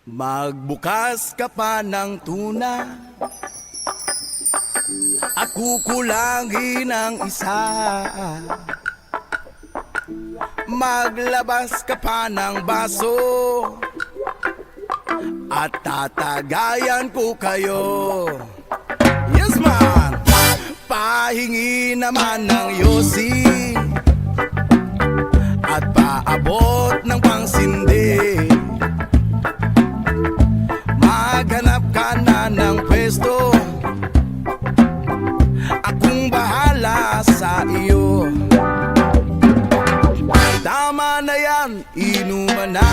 Magbukas ka pa ng tuna at kukulangin ang isa. Maglabas ka pa ng baso at tatagayan ko kayo. Yes man! Pahingi naman ng yosi at paabot ng pangsindi. Maghanap ka na ng pwesto, akong bahala sa iyo. Tama na yan, inuman na.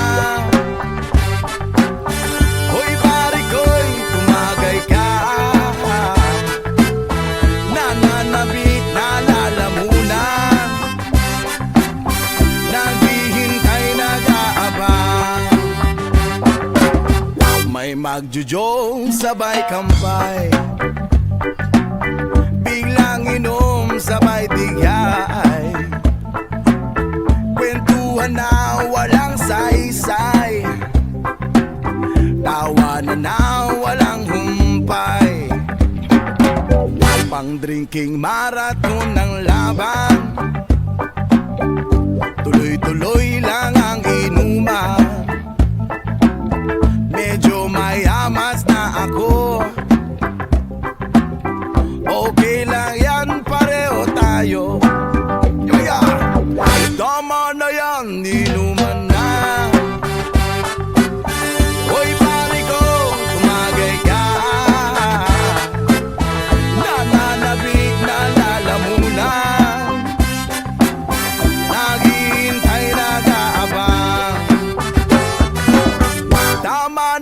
Hoy pare ko'y tumagay ka. Nananabik na lalamunan, naghihintay nag-aabang. May magjujong sabay kampay, biglang inom sabay tigay. Kwentuhan na walang saysay, tawanan na walang humpay. Pang drinking marathon ng laban, tuloy-tuloy lang ang inuman. Medyo mayamas na ako, okay lang yan, pareho tayo. Tama na yan, inuman na. Hoy pare ko, tumagay ka. Nananabik na lalamunan, naghihintay nag-aabang. Tama